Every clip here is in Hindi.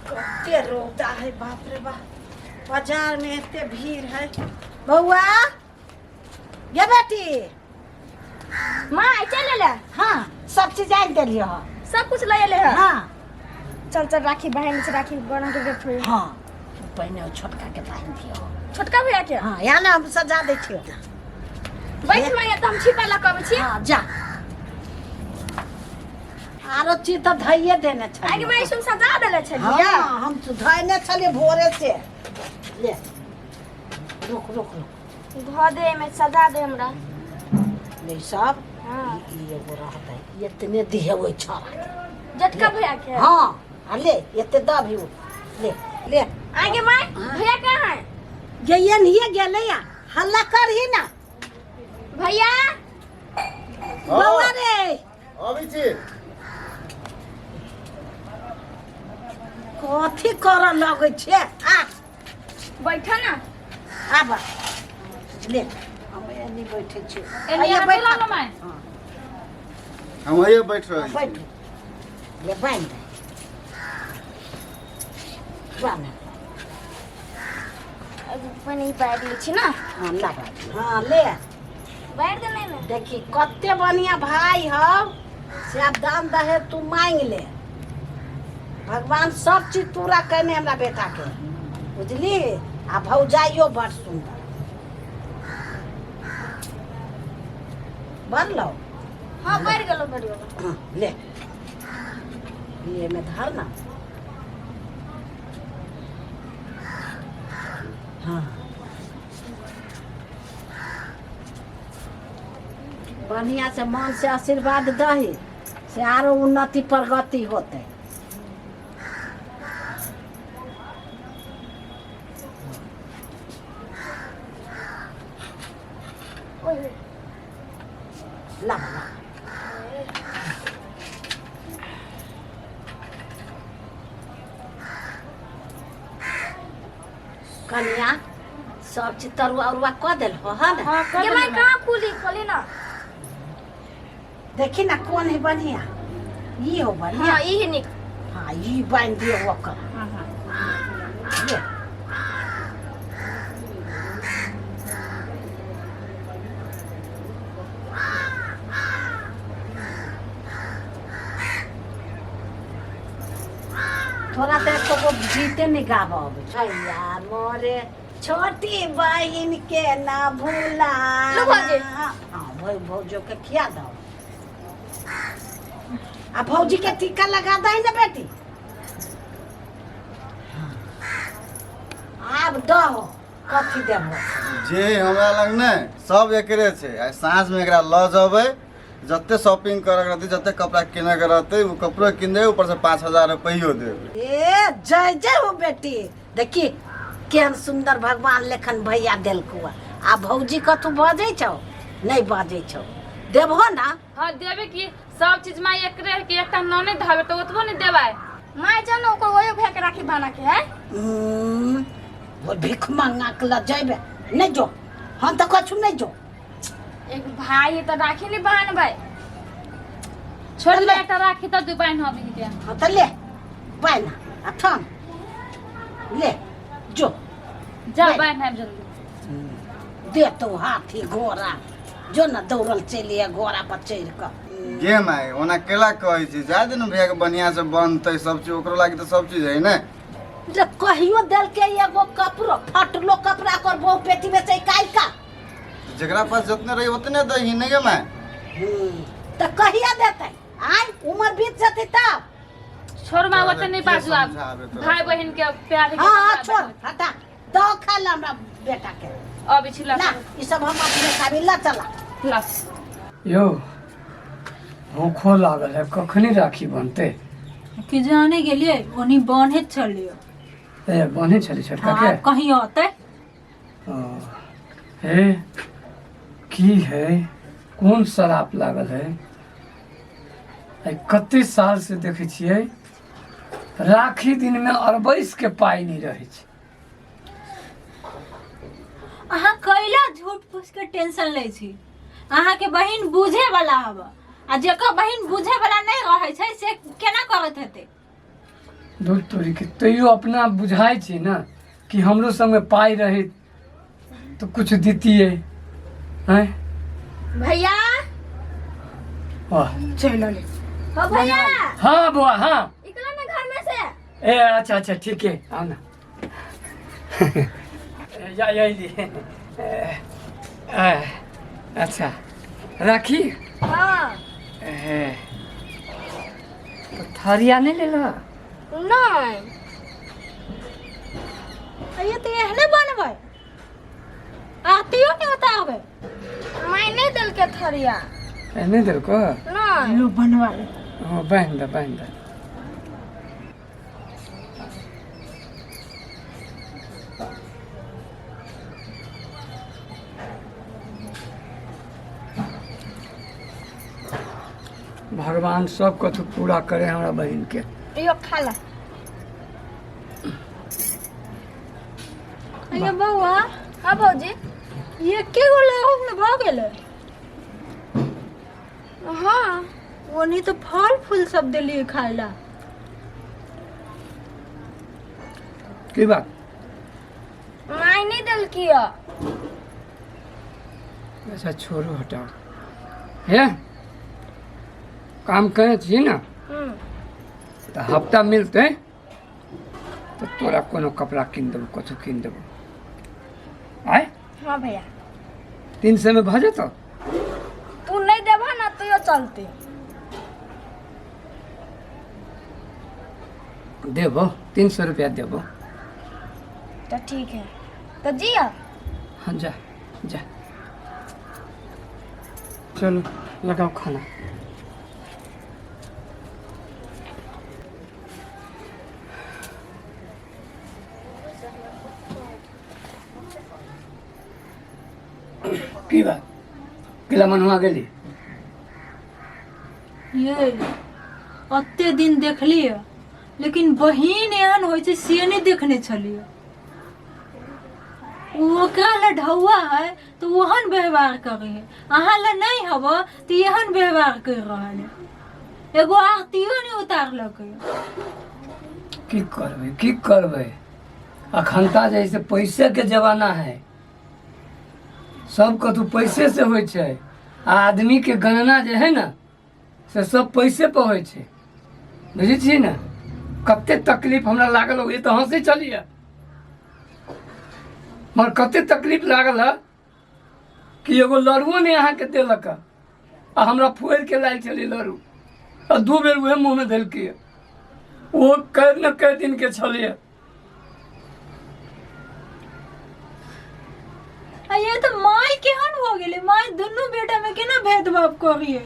कते रौदा है, बाप रे बाप। बाजार में इतने भीड़ है। बउआ ये बेटी माँ चल ले। हाँ सब चीज आन दे लियो। सब कुछ ले ले है। हाँ चल चल राखी बहन से राखी बना के दे थोड़ी। हाँ पहने छोटका के पहन दियो। छोटका भैया के हाँ यहाँ ना हम सजा दे छियो। बैठ मां त हम छिपा लगाबै छी। हाँ जा आरो चीज तो धइए देने छ। आगे भाई सुन सजा देले छलिए। हाँ हम तो धइने छलिए भोरे से। ले रुक रुक रुक ध दे में सजा दे हमरा। ले सब हां ये वो रहता है इतने दिहे वो छोरा झटका भैया के। हाँ आ ले इतने दा भी ले ले आगे मां भैया कहां है? ये नहीं गेले या हल्ला कर ही ना भैया। बउआ रे अभी छी कथी कर लगे छे। आ बैठा ना। आबा ले हम एनी बैठे छी। एनी बैठ बैठा लो मां। हम ये बैठ रहे हैं। बैठ ले बांध दे बांध। पानी बैठ ले छी ना। हाँ ला बांध। हाँ ले बैठ दे नहीं ना। देखी कते बढ़िया भाई हो से आप दान दहे तू मांग ले। भगवान सब चीज पूरा करने हमरा बेटा के बुझली। आ भौजाइयो बड़ सुंदर बन लो। हां बैठ गेलो बैठ गेलो। हाँ, ले ये में धर ना। हाँ बढ़िया से मन से आशीर्वाद दही से आरो उन्नति प्रगति होते। ला ला कन्या सब चीज तरुआ उरुआ कह दिल हो है ना। ये मां कहां खुली खोली ना। देखी ना कौन है बढ़िया ये हो बढ़िया। हां ई निक। हाँ ये बांध दियो ओकर। हां हां ले थोड़ा देर तो वो जीते नहीं गावा भैया मोरे छोटी बहन के ना भूला। लो भौजी। हाँ भाई भौजो के खिया दो। आ भौजी के टीका लगा दे ना बेटी। आब दो कथी देबो जे हमरा लग ने सब एकरे छे। आ साँझ में एकरा ल जबै जते शॉपिंग करे रहते जते कपड़ा किने के रहते वो कपड़ा किन दे ऊपर से 5000 रुपयो देबे। ए जय जय हो बेटी। देखी केहन सुंदर भगवान लेखन भैया देलको। आ भौजी कतू बजै छौ नहीं बजै छौ देबहो ना। हां देबे की सब चीज में एकरे के एकटा नने धाबे तो ओतबो नहीं देबे। मां जानो ओकर ओयो भैया के राखी बना के है। वो भीख मांगा के ल जाबे नहीं जो। हम तो कछु नहीं जो। एक भाई तो राखी नहीं बहन भाई छोड़ ले एकटा राखी तो दू बहन होबी के। हाँ तो ले बहन अथन ले जो जा ले। बहन है जल्दी दे तो हाथी घोड़ा जो ना दौड़ल चलिए घोड़ा पर चढ़ कर। गे माय ओना केला कहै छी जा दिन भैया के बढ़िया से बनतै सब चीज ओकरो लागि तो सब चीज है ने। जब कहियो दल के एगो कपड़ो फटलो कपड़ा कर बहु पेटी में से काई का। जेकरा पास जितने रही उतने दही ने गे माय। तो कहिया देते आई उम्र बीत जते तब। छोड़ मां ओते नहीं बाजू आप भाई बहन के प्यार के। हां छोड़ हटा दो खा ला हमरा बेटा के। अभी छिला ना ई सब हम अपने काबिल चला प्लस यो भूखो लागल है कखनी राखी बनते। कि जाने गेलिए ओनी बने चलियो। ए बने छली छोटका के। हां कहीं होते। ओ हे की है कौन शराब लागल है। आई कते साल से देखे छिए राखी दिन में 28 के पाई नहीं रहे छै। अहाँ कैला झूठ फूस के टेंशन ले छी। अहाँ के बहिन बुझे वाला हवा आ जेकर बहिन बुझे वाला नहीं रहे छै से केना करत हेते। दूध तोरी के तैयो अपना बुझाई छै ना कि हमरो संगे पाई रहे तो कुछ दीतिए हैं। भैया वाह चलो ले हो भैया हाँ बुआ हाँ निकलो ना घर में से। ए अच्छा अच्छा ठीक है आओ ना या लिए अच्छा राखी हाँ तो थरिया नहीं ले ला नहीं ये तो एहने बनबै आतियो नहीं बतावे मैंने दिल के थरिया नहीं दिल को नहीं लो बनवा ले। बांध दे बांध दे। भगवान सब कथु पूरा करे हमरा बहन के। यो खा ला। ये बउआ हाँ भौजी ये के गो लोग में भ गेले हाँ ओनी तो फल फूल सब देलिए खाए ला। की बात मैंने दिल किया। अच्छा छोड़ो हटाओ है काम करे छी ना तो हफ्ता मिलते तो तोरा कोनो कपड़ा किन देबो कथु किन देबो आय हाँ भैया 300 में भजे तो तू नहीं देबा ना तो यो चलते देबो 300 रुपया देबो। तो ठीक है तो जिया हाँ जा जा चलो लगाओ खाना। की बात किला मनवा गेली ये अत्ते दिन देखलिए लेकिन बहिन एहन होइ छै से नहीं देखने छलिए। ओकरा ले ढौआ है तो ओहन व्यवहार करे है अहाँ ले नहीं हब तो एहन व्यवहार कर रहल है। एगो आरतियो नहीं उतारलकै। की करबै अखनता जैसे पैसे के जमाना है सब कतु पैसे से होइ छै आदमी के गणना जे है ना से सब पैसे पर होइ छै बुझै छियै ना। कते तकलीफ हमरा लागल हो ये तो हंसी चलिए मगर कते तकलीफ लागल है कि एगो लड़ुओ ने अहाँ के देलक आ हमरा फोड़ के लायल चली लड़ू आ 2 बेर उहे मुँह में देलकै वो कई न कई दिन के छलिए। ये तो माय केहन हो गेले माय दुनू बेटा में केना भेदभाव करिए।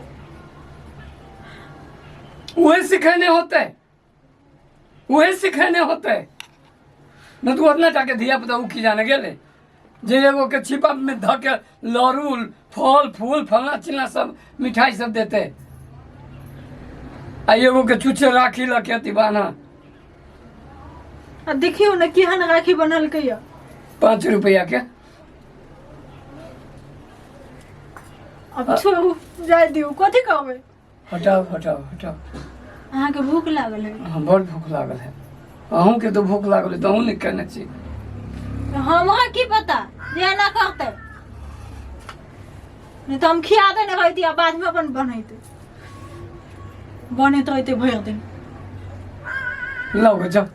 वही सिखाने होते न तो उतना टाके धिया पुता की जाने गेले जे एगो के छिपा में धके लड़ू फल फूल फलना चिलना सब मिठाई सब देते आ एगो के चुचे राखी लके अति बाना। आ देखियो न केहन राखी बनल के 5 रुपया के। अब छोड़ू जाय दियो कथी कहबै। हटाओ हटाओ हटाओ अहाँ के भूख लागल है। हाँ बड़ भूख लागल है अहूँ के तो भूख लागल है तो अहूँ नहीं कहने चाहिए। हमरा की पता जे ना करते नहीं तो हम खिया देने रहती आ बाद में अपन बनैते बने तो भर दिन लो जाओ